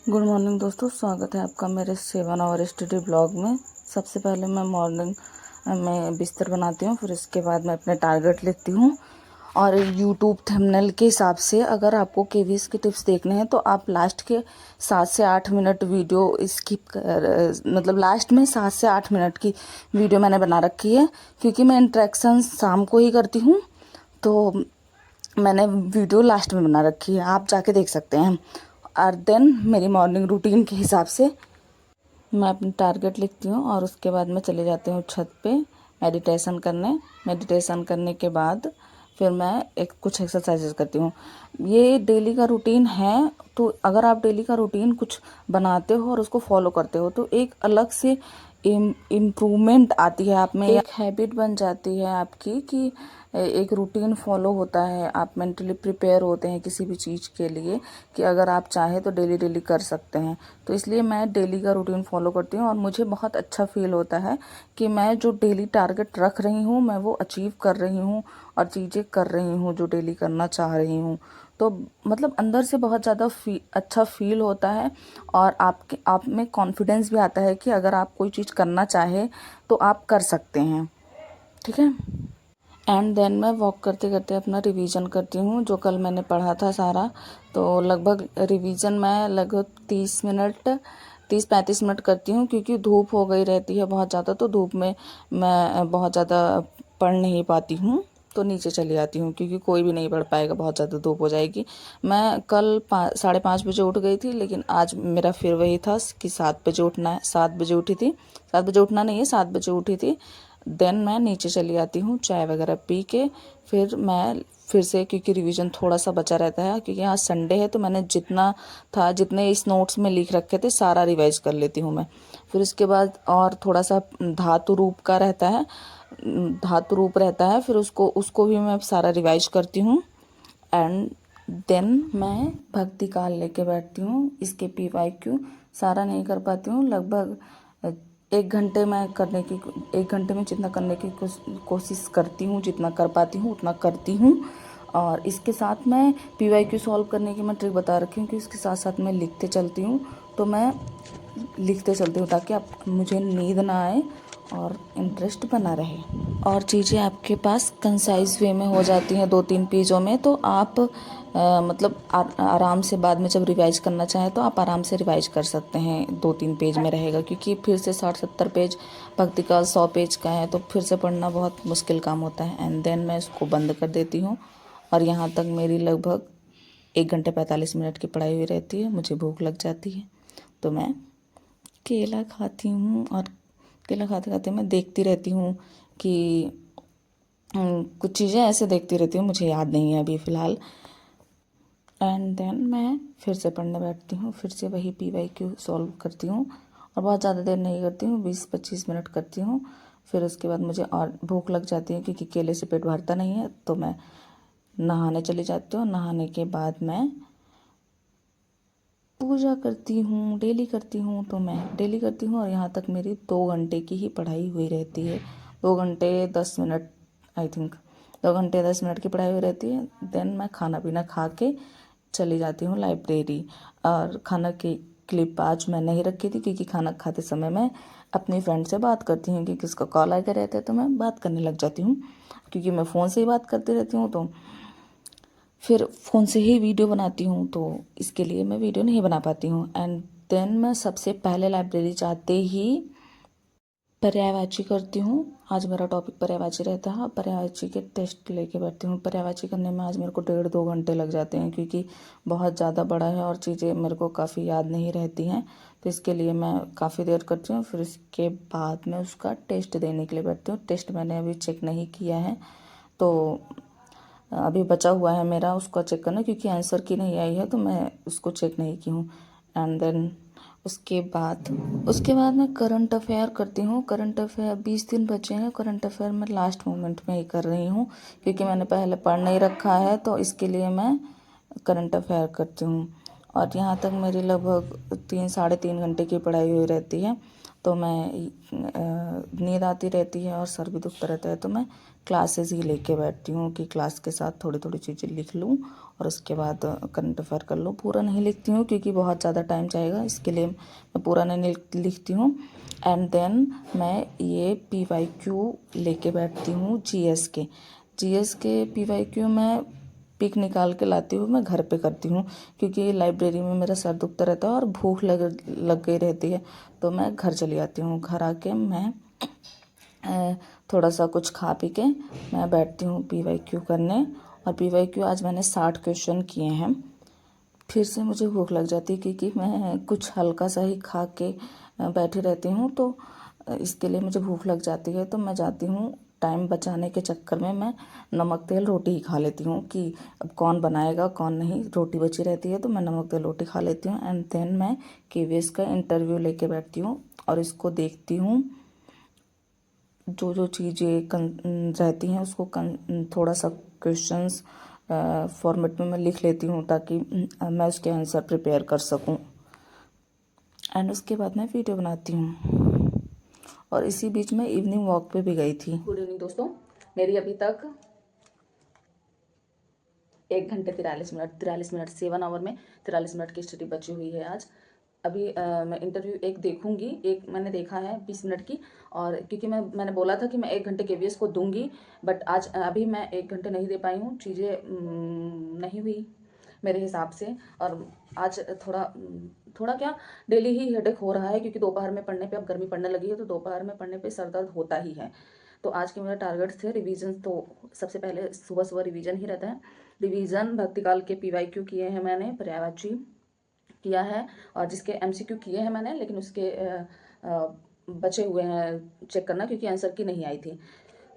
Good morning दोस्तों, स्वागत है आपका मेरे 7 आवर स्टडी ब्लॉग में। सबसे पहले मैं मॉर्निंग में बिस्तर बनाती हूँ, फिर इसके बाद मैं अपने टारगेट लिखती हूँ। और यूट्यूब थंबनेल के हिसाब से अगर आपको केवीएस की टिप्स देखने हैं तो आप लास्ट के 7 से 8 मिनट वीडियो स्किप कर, मतलब लास्ट में 7 से 8 मिनट की वीडियो मैंने बना रखी है, क्योंकि मैं इंट्रैक्शन शाम को ही करती हूँ, तो मैंने वीडियो लास्ट में बना रखी है, आप जाके देख सकते हैं। और देन मेरी मॉर्निंग रूटीन के हिसाब से मैं अपनी टारगेट लिखती हूँ और उसके बाद मैं चले जाती हूँ छत पे मेडिटेशन करने के बाद फिर मैं कुछ एक्सरसाइजेस करती हूँ। ये डेली का रूटीन है, तो अगर आप डेली का रूटीन कुछ बनाते हो और उसको फॉलो करते हो तो एक अलग से इम्प्रूवमेंट आती है आप में, एक हैबिट बन जाती है आपकी कि एक रूटीन फॉलो होता है, आप मेंटली प्रिपेयर होते हैं किसी भी चीज़ के लिए कि अगर आप चाहें तो डेली डेली कर सकते हैं। तो इसलिए मैं डेली का रूटीन फॉलो करती हूँ और मुझे बहुत अच्छा फील होता है कि मैं जो डेली टारगेट रख रही हूँ मैं वो अचीव कर रही हूँ और चीज़ें कर रही हूँ जो डेली करना चाह रही हूँ। तो मतलब अंदर से बहुत ज़्यादा अच्छा फील होता है और आप में कॉन्फिडेंस भी आता है कि अगर आप कोई चीज़ करना चाहे तो आप कर सकते हैं। ठीक है। एंड देन मैं वॉक करते करते अपना रिवीजन करती हूँ जो कल मैंने पढ़ा था सारा। तो लगभग रिवीजन मैं लगभग 30-35 मिनट करती हूँ, क्योंकि धूप हो गई रहती है बहुत ज़्यादा, तो धूप में मैं बहुत ज़्यादा पढ़ नहीं पाती हूँ, तो नीचे चली आती हूँ क्योंकि कोई भी नहीं पढ़ पाएगा, बहुत ज़्यादा धूप हो जाएगी। मैं कल 5:30 बजे उठ गई थी, लेकिन आज मेरा फिर वही था कि 7 बजे उठना है। 7 बजे उठी थी, 7 बजे उठना नहीं है, 7 बजे उठी थी। देन मैं नीचे चली आती हूँ चाय वगैरह पी के, फिर मैं फिर से, क्योंकि रिवीजन थोड़ा सा बचा रहता है, क्योंकि आज संडे है तो मैंने जितने इस नोट्स में लिख रखे थे सारा रिवाइज कर लेती हूँ मैं। फिर इसके बाद और थोड़ा सा धातु रूप रहता है, फिर उसको भी मैं सारा रिवाइज करती हूँ। एंड देन मैं भक्ति काल लेके बैठती हूँ। इसके PYQ सारा नहीं कर पाती हूँ, लगभग 1 घंटे में जितना करने की कोशिश करती हूँ, जितना कर पाती हूँ उतना करती हूँ। और इसके साथ मैं PYQ सॉल्व करने की मैं ट्रिक बता रखी हूँ कि इसके साथ साथ मैं लिखते चलती हूँ। तो मैं लिखते चलती हूँ ताकि मुझे नींद ना आए और इंटरेस्ट बना रहे और चीज़ें आपके पास कंसाइज वे में हो जाती हैं 2-3 पेजों में। तो आप मतलब आराम से बाद में जब रिवाइज करना चाहें तो आप आराम से रिवाइज कर सकते हैं, 2-3 पेज में रहेगा, क्योंकि फिर से 60-70 पेज भक्ति का 100 पेज का है तो फिर से पढ़ना बहुत मुश्किल काम होता है। एंड देन मैं इसको बंद कर देती हूँ और यहाँ तक मेरी लगभग 1 घंटे 45 मिनट की पढ़ाई हुई रहती है। मुझे भूख लग जाती है तो मैं केला खाती हूँ और केला खाते खाते मैं देखती रहती हूँ कि कुछ चीज़ें ऐसे देखती रहती हूँ, मुझे याद नहीं है अभी फ़िलहाल। एंड देन मैं फिर से पढ़ने बैठती हूँ, फिर से वही PYQ सॉल्व करती हूँ और बहुत ज़्यादा देर नहीं करती हूँ, 20-25 मिनट करती हूँ। फिर उसके बाद मुझे और भूख लग जाती है क्योंकि केले से पेट भरता नहीं है, तो मैं नहाने चली जाती हूँ। नहाने के बाद मैं पूजा करती हूँ, डेली करती हूँ, तो मैं डेली करती हूँ और यहाँ तक मेरी 2 घंटे की ही पढ़ाई हुई रहती है। 2 घंटे 10 मिनट, आई थिंक 2 घंटे 10 मिनट की पढ़ाई हुई रहती है। देन मैं खाना पीना खा के चली जाती हूँ लाइब्रेरी। और खाना की क्लिप आज मैं नहीं रखी थी क्योंकि खाना खाते समय मैं अपनी फ्रेंड से बात करती हूँ कि किसका कॉल आकर रहता है, तो मैं बात करने लग जाती हूँ क्योंकि मैं फ़ोन से ही बात करती रहती हूँ, तो फिर फ़ोन से ही वीडियो बनाती हूँ, तो इसके लिए मैं वीडियो नहीं बना पाती हूँ। एंड देन मैं सबसे पहले लाइब्रेरी जाते ही पर्यायवाची करती हूँ। आज मेरा टॉपिक पर्यायवाची रहता है, पर्यायवाची के टेस्ट लेके बैठती हूँ। पर्यायवाची करने में आज मेरे को 1.5-2 घंटे लग जाते हैं क्योंकि बहुत ज़्यादा बड़ा है और चीज़ें मेरे को काफ़ी याद नहीं रहती हैं, तो इसके लिए मैं काफ़ी देर करती हूँ। फिर इसके बाद मैं उसका टेस्ट देने के लिए बैठती हूँ। टेस्ट मैंने अभी चेक नहीं किया है, तो अभी बचा हुआ है मेरा उसको चेक करना, क्योंकि आंसर की नहीं आई है तो मैं उसको चेक नहीं की हूँ। एंड देन उसके बाद मैं करंट अफेयर करती हूँ। करंट अफेयर 20 दिन बचे हैं, करंट अफेयर मैं लास्ट मोमेंट में ही कर रही हूँ क्योंकि मैंने पहले पढ़ नहीं रखा है, तो इसके लिए मैं करंट अफेयर करती हूँ। और यहाँ तक मेरी लगभग 3-3.5 घंटे की पढ़ाई हुई रहती है, तो मैं नींद आती रहती है और सर भी दुखता रहता है, तो मैं क्लासेस ही लेके बैठती हूँ कि क्लास के साथ थोड़ी थोड़ी चीज़ें लिख लूँ और उसके बाद करंट अफेयर कर लो। पूरा नहीं लिखती हूँ क्योंकि बहुत ज़्यादा टाइम जाएगा, इसके लिए मैं पूरा नहीं लिखती हूँ। एंड देन मैं ये PYQ लेके बैठती हूँ जीएस के PYQ मैं पिक निकाल के लाती हूँ, मैं घर पे करती हूँ क्योंकि लाइब्रेरी में मेरा सर दुखता रहता है और भूख लग गई रहती है, तो मैं घर चली आती हूँ। घर आके मैं थोड़ा सा कुछ खा पी के मैं बैठती हूँ PYQ करने। और PYQ आज मैंने 60 क्वेश्चन किए हैं। फिर से मुझे भूख लग जाती है क्योंकि मैं कुछ हल्का सा ही खा के बैठी रहती हूँ, तो इसके लिए मुझे भूख लग जाती है। तो मैं जाती हूँ, टाइम बचाने के चक्कर में मैं नमक तेल रोटी ही खा लेती हूँ कि अब कौन बनाएगा कौन नहीं, रोटी बची रहती है तो मैं नमक तेल रोटी खा लेती हूँ। एंड देन मैं KVS का इंटरव्यू लेके बैठती हूँ और इसको देखती हूँ। जो जो चीज़ें रहती हैं उसको थोड़ा सा क्वेश्चंस फॉर्मेट में मैं लिख लेती हूँ ताकि मैं उसके आंसर प्रिपेयर कर सकूँ। एंड उसके बाद मैं वीडियो बनाती हूँ। और इसी बीच में इवनिंग वॉक पे भी गई थी। गुड इवनिंग दोस्तों, मेरी अभी तक 1 घंटे 43 मिनट 7 आवर में 43 मिनट की स्टडी बची हुई है आज। अभी मैं इंटरव्यू एक देखूंगी, एक मैंने देखा है 20 मिनट की, और क्योंकि मैंने बोला था कि मैं 1 घंटे KVS को दूंगी, बट आज अभी मैं 1 घंटे नहीं दे पाई हूँ, चीज़ें नहीं हुई मेरे हिसाब से। और आज थोड़ा क्या डेली ही हेडेक हो रहा है क्योंकि दोपहर में पढ़ने पे, अब गर्मी पड़ने लगी है तो दोपहर में पढ़ने पे सर दर्द होता ही है। तो आज के मेरे टारगेट्स थे रिवीजन, तो सबसे पहले सुबह सुबह रिवीजन ही रहता है। रिवीजन भक्तिकाल के PYQ किए हैं मैंने, पर्यायवाची किया है, और जिसके MCQ किए हैं मैंने, लेकिन उसके बचे हुए हैं चेक करना क्योंकि आंसर की नहीं आई थी।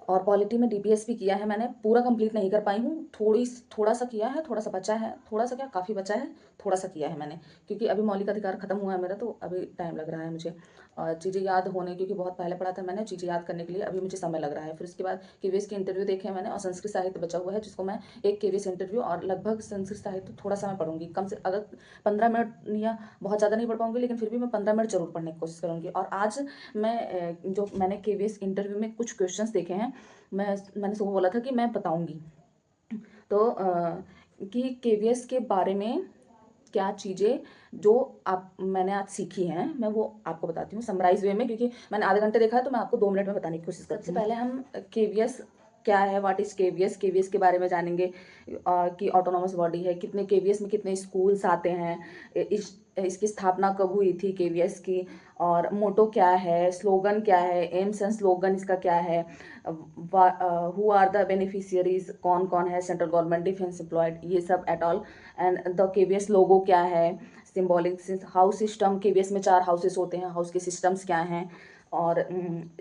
और पॉलिटी में DPS भी किया है मैंने, पूरा कंप्लीट नहीं कर पाई हूँ, थोड़ा सा किया है, थोड़ा सा बचा है, थोड़ा सा क्या काफ़ी बचा है, थोड़ा सा किया है मैंने क्योंकि अभी मौलिक अधिकार खत्म हुआ है मेरा, तो अभी टाइम लग रहा है मुझे। और चीज़ें याद होने, क्योंकि बहुत पहले पढ़ा था मैंने, चीज़ें याद करने के लिए अभी मुझे समय लग रहा है। फिर उसके बाद KVS के इंटरव्यू देखे मैंने, और संस्कृत साहित्य बचा हुआ है जिसको मैं एक KVS इंटरव्यू और लगभग संस्कृत साहित्य थोड़ा सा मैं पढ़ूंगी, कम से अगर 15 मिनट, या बहुत ज़्यादा नहीं पढ़ पाऊंगी लेकिन फिर भी मैं 15 मिनट जरूर पढ़ने की कोशिश करूंगी। और आज मैं जो मैंने KVS इंटरव्यू में कुछ क्वेश्चंस देखे हैं, मैंने सुबह बोला था कि मैं बताऊंगी, तो कि KVS के बारे में क्या चीज़ें जो मैंने आज सीखी हैं, मैं वो आपको बताती हूँ समराइज वे में, क्योंकि मैंने आधे घंटे देखा है तो मैं आपको 2 मिनट में बताने की कोशिश करती हूँ। सबसे पहले हम KVS क्या है, व्हाट इज़ KVS के बारे में जानेंगे, कि ऑटोनॉमस बॉडी है, कितने KVS में कितने स्कूल्स आते हैं, इसकी स्थापना कब हुई थी KVS की, और मोटो क्या है, स्लोगन क्या है, एम्स एंड स्लोगन इसका क्या है, हु आर द बेनिफिशियरीज, कौन कौन है, सेंट्रल गवर्नमेंट, डिफेंस एम्प्लॉयड, ये सब at all. And the KVS लोगो क्या है, सिम्बॉलिक हाउस सिस्टम, KVS में 4 हाउसेस होते हैं, हाउस के सिस्टम्स क्या हैं, और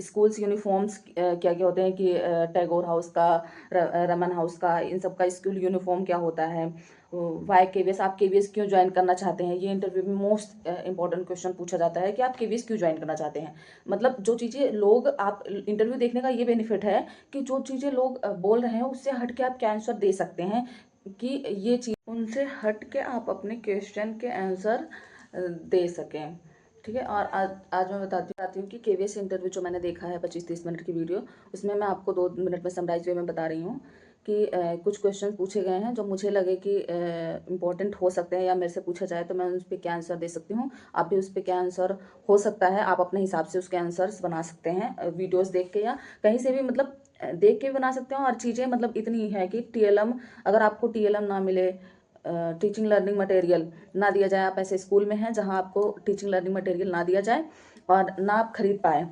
स्कूल्स यूनिफॉर्म्स क्या क्या होते हैं, कि टैगोर हाउस का, रमन हाउस का, इन सब का स्कूल यूनिफॉर्म क्या होता है, वाई KVS, आप KVS क्यों ज्वाइन करना चाहते हैं, ये इंटरव्यू में मोस्ट इंपॉर्टेंट क्वेश्चन पूछा जाता है कि आप KVS क्यों ज्वाइन करना चाहते हैं। मतलब जो चीज़ें लोग, आप इंटरव्यू देखने का ये बेनिफिट है कि जो चीज़ें लोग बोल रहे हैं उससे हट के आप क्या आंसर दे सकते हैं, कि ये चीज़ उनसे हट के आप अपने क्वेश्चन के आंसर दे सकें, ठीक है। और आज मैं बताती हूँ कि KVS इंटरव्यू जो मैंने देखा है 25-30 मिनट की वीडियो, उसमें मैं आपको 2 मिनट में समराइज वे में बता रही हूँ कि कुछ क्वेश्चन पूछे गए हैं जो मुझे लगे कि इम्पोर्टेंट हो सकते हैं, या मेरे से पूछा जाए तो मैं उस पर क्या आंसर दे सकती हूँ। आप भी उस पर क्या आंसर हो सकता है, आप अपने हिसाब से उसके आंसर्स बना सकते हैं वीडियोज़ देख के, या कहीं से भी, मतलब देख के भी बना सकते हो। और चीज़ें मतलब इतनी है कि TLM, अगर आपको TLM ना मिले, टीचिंग लर्निंग मटेरियल ना दिया जाए, आप ऐसे स्कूल में हैं जहां आपको टीचिंग लर्निंग मटेरियल ना दिया जाए और ना आप खरीद पाए,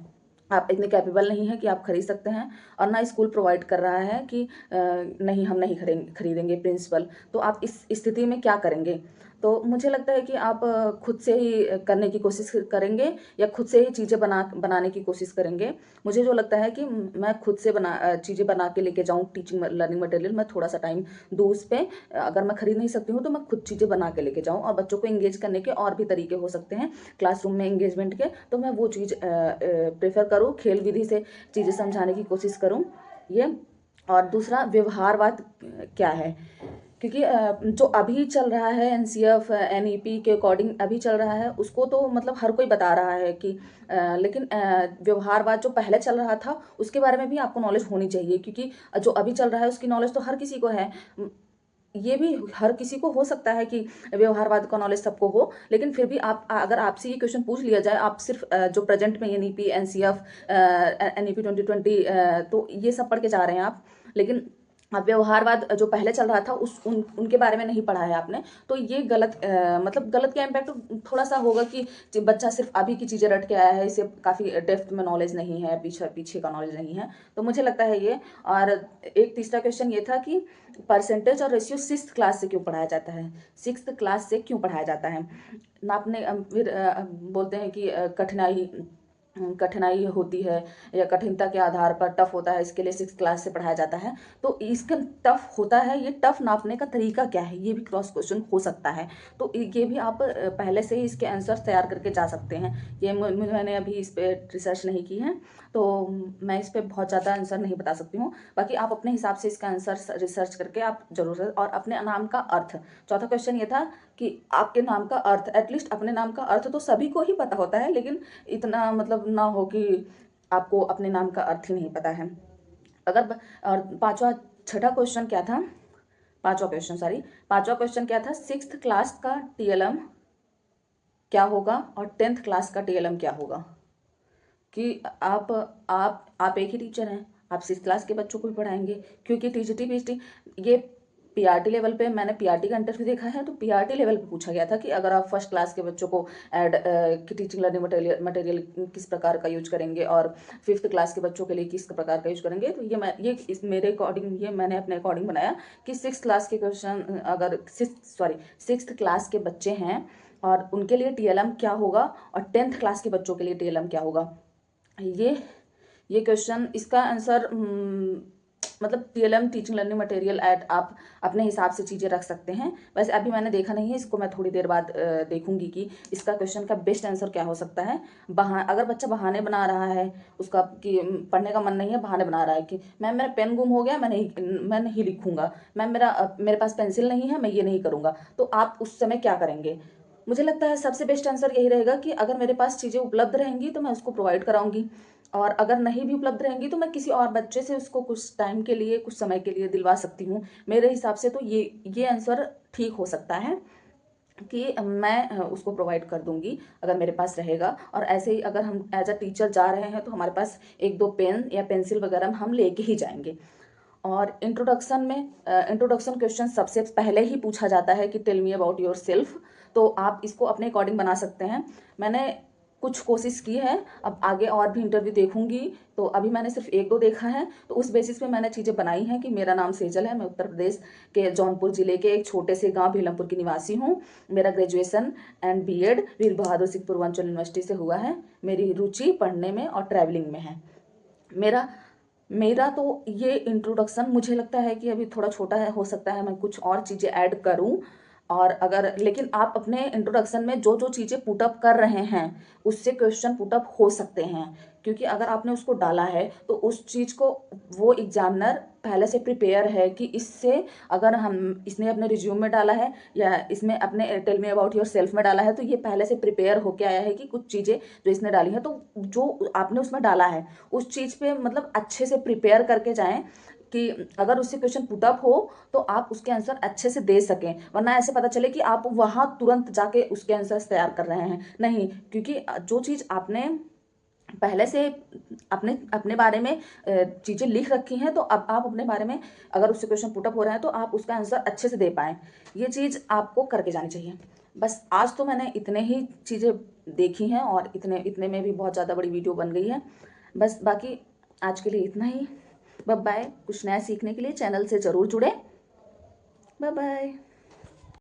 आप इतने कैपेबल नहीं है कि आप खरीद सकते हैं, और ना स्कूल प्रोवाइड कर रहा है कि नहीं हम नहीं खरीदेंगे प्रिंसिपल, तो आप इस स्थिति में क्या करेंगे। तो मुझे लगता है कि आप खुद से ही करने की कोशिश करेंगे, या खुद से ही चीज़ें बनाने की कोशिश करेंगे। मुझे जो लगता है कि मैं खुद से चीज़ें बना के लेके जाऊँ, टीचिंग लर्निंग मटेरियल, मैं थोड़ा सा टाइम दूँ उस पर, अगर मैं खरीद नहीं सकती हूँ तो मैं खुद चीज़ें बना के लेके जाऊँ। और बच्चों को इंगेज करने के और भी तरीके हो सकते हैं क्लासरूम में इंगेजमेंट के, तो मैं वो चीज़ प्रेफर करूँ, खेल विधि से चीज़ें समझाने की कोशिश करूँ ये। और दूसरा, व्यवहारवाद क्या है, क्योंकि जो अभी चल रहा है NCF NEP के अकॉर्डिंग अभी चल रहा है, उसको तो मतलब हर कोई बता रहा है कि लेकिन व्यवहारवाद जो पहले चल रहा था उसके बारे में भी आपको नॉलेज होनी चाहिए, क्योंकि जो अभी चल रहा है उसकी नॉलेज तो हर किसी को है। ये भी हर किसी को हो सकता है कि व्यवहारवाद का नॉलेज सबको हो, लेकिन फिर भी आप अगर आपसे ये क्वेश्चन पूछ लिया जाए, आप सिर्फ जो प्रेजेंट में एनईपी, एनसीएफ, एनईपी 2020 तो ये सब पढ़ के जा रहे हैं आप, लेकिन अब व्यवहारवाद जो पहले चल रहा था उनके बारे में नहीं पढ़ा है आपने, तो ये गलत मतलब गलत क्या इम्पैक्ट थोड़ा सा होगा कि बच्चा सिर्फ अभी की चीज़ें रट के आया है, इसे काफ़ी डेप्थ में नॉलेज नहीं है, पीछे पीछे का नॉलेज नहीं है, तो मुझे लगता है ये। और एक तीसरा क्वेश्चन ये था कि परसेंटेज और रेशियो 6th क्लास से क्यों पढ़ाया जाता है, 6th क्लास से क्यों पढ़ाया जाता है। नापने फिर बोलते हैं कि कठिनाई होती है या कठिनता के आधार पर टफ होता है, इसके लिए 6th क्लास से पढ़ाया जाता है। तो इसका टफ होता है, ये टफ नापने का तरीका क्या है, ये भी क्रॉस क्वेश्चन हो सकता है। तो ये भी आप पहले से ही इसके आंसर तैयार करके जा सकते हैं। ये मैंने अभी इस पर रिसर्च नहीं की है, तो मैं इस पर बहुत ज़्यादा आंसर नहीं बता सकती हूँ। बाकी आप अपने हिसाब से इसका आंसर रिसर्च करके आप जरूर, और अपने नाम का अर्थ। चौथा क्वेश्चन ये था कि आपके नाम का अर्थ, एटलीस्ट अपने नाम का अर्थ तो सभी को ही पता होता है, लेकिन इतना मतलब ना हो कि आपको अपने नाम का अर्थ ही नहीं पता है। अगर और छठा क्वेश्चन क्या था, पांचवा क्वेश्चन क्या था, 6th क्लास का टीएलएम क्या होगा और 10th क्लास का टीएलएम क्या होगा। कि आप एक ही टीचर हैं, आप 6th क्लास के बच्चों को भी पढ़ाएंगे, क्योंकि टीजीटी पीएचडी ये पीआरटी लेवल पे, मैंने पीआरटी का इंटरव्यू देखा है, तो पीआरटी लेवल पे पूछा गया था कि अगर आप 1st क्लास के बच्चों को ऐड की टीचिंग लर्निंग मटेरियल किस प्रकार का यूज करेंगे और 5th क्लास के बच्चों के लिए किस प्रकार का यूज करेंगे। तो ये मेरे अकॉर्डिंग, ये मैंने अपने अकॉर्डिंग बनाया कि 6th क्लास के क्वेश्चन, अगर 6th क्लास के बच्चे हैं और उनके लिए टीएलएम क्या होगा और 10th क्लास के बच्चों के लिए टीएलएम क्या होगा। ये क्वेश्चन, इसका आंसर मतलब TLM teaching learning material add आप अपने हिसाब से चीज़ें रख सकते हैं। वैसे अभी मैंने देखा नहीं है, इसको मैं थोड़ी देर बाद देखूंगी कि इसका क्वेश्चन का बेस्ट आंसर क्या हो सकता है। अगर बच्चा बहाने बना रहा है, उसका कि पढ़ने का मन नहीं है, बहाने बना रहा है कि मैम मेरा पेन गुम हो गया, मैं नहीं लिखूंगा, मैम मेरे पास पेंसिल नहीं है, मैं ये नहीं करूँगा, तो आप उस समय क्या करेंगे। मुझे लगता है सबसे बेस्ट आंसर यही रहेगा कि अगर मेरे पास चीज़ें उपलब्ध रहेंगी तो मैं उसको प्रोवाइड कराऊंगी, और अगर नहीं भी उपलब्ध रहेंगी तो मैं किसी और बच्चे से उसको कुछ टाइम के लिए, कुछ समय के लिए दिलवा सकती हूँ। मेरे हिसाब से तो ये आंसर ठीक हो सकता है कि मैं उसको प्रोवाइड कर दूंगी अगर मेरे पास रहेगा। और ऐसे ही अगर हम एज अ टीचर जा रहे हैं तो हमारे पास 1-2 पेन या पेंसिल वगैरह हम लेके ही जाएंगे। और इंट्रोडक्शन क्वेश्चन सबसे पहले ही पूछा जाता है कि tell me about yourself, तो आप इसको अपने अकॉर्डिंग बना सकते हैं। मैंने कुछ कोशिश की है, अब आगे और भी इंटरव्यू देखूंगी, तो अभी मैंने सिर्फ 1-2 देखा है, तो उस बेसिस पे मैंने चीज़ें बनाई हैं कि मेरा नाम सेजल है, मैं उत्तर प्रदेश के जौनपुर जिले के एक छोटे से गांव भीलमपुर की निवासी हूँ। मेरा graduation and BEd Veer Bahadur Singh Purvanchal University से हुआ है। मेरी रुचि पढ़ने में और ट्रैवलिंग में है। मेरा तो ये इंट्रोडक्शन मुझे लगता है कि अभी थोड़ा छोटा है, हो सकता है मैं कुछ और चीज़ें ऐड करूं। और अगर, लेकिन आप अपने इंट्रोडक्शन में जो जो चीज़ें पुटअप कर रहे हैं उससे क्वेश्चन पुटअप हो सकते हैं, क्योंकि अगर आपने उसको डाला है तो उस चीज़ को वो एग्जामिनर पहले से प्रिपेयर है कि इससे, अगर इसने अपने रिज्यूम में डाला है या इसमें अपने tell me about yourself में डाला है, तो ये पहले से प्रिपेयर होके आया है कि कुछ चीज़ें जो इसने डाली हैं, तो जो आपने उसमें डाला है उस चीज़ पे मतलब अच्छे से प्रिपेयर करके जाएं कि अगर उससे क्वेश्चन पुटअप हो तो आप उसके आंसर अच्छे से दे सकें। वरना ऐसे पता चले कि आप वहाँ तुरंत जाके उसके आंसर तैयार कर रहे हैं, नहीं, क्योंकि जो चीज़ आपने पहले से अपने अपने बारे में चीज़ें लिख रखी हैं, तो अब आप अपने बारे में अगर उससे क्वेश्चन पुटअप हो रहा है तो आप उसका आंसर अच्छे से दे पाएँ। ये चीज़ आपको करके जानी चाहिए। बस आज तो मैंने इतने ही चीज़ें देखी हैं और इतने में भी बहुत ज़्यादा बड़ी वीडियो बन गई है। बस बाकी आज के लिए इतना ही। Bye bye. कुछ नया सीखने के लिए चैनल से ज़रूर जुड़ें। Bye bye.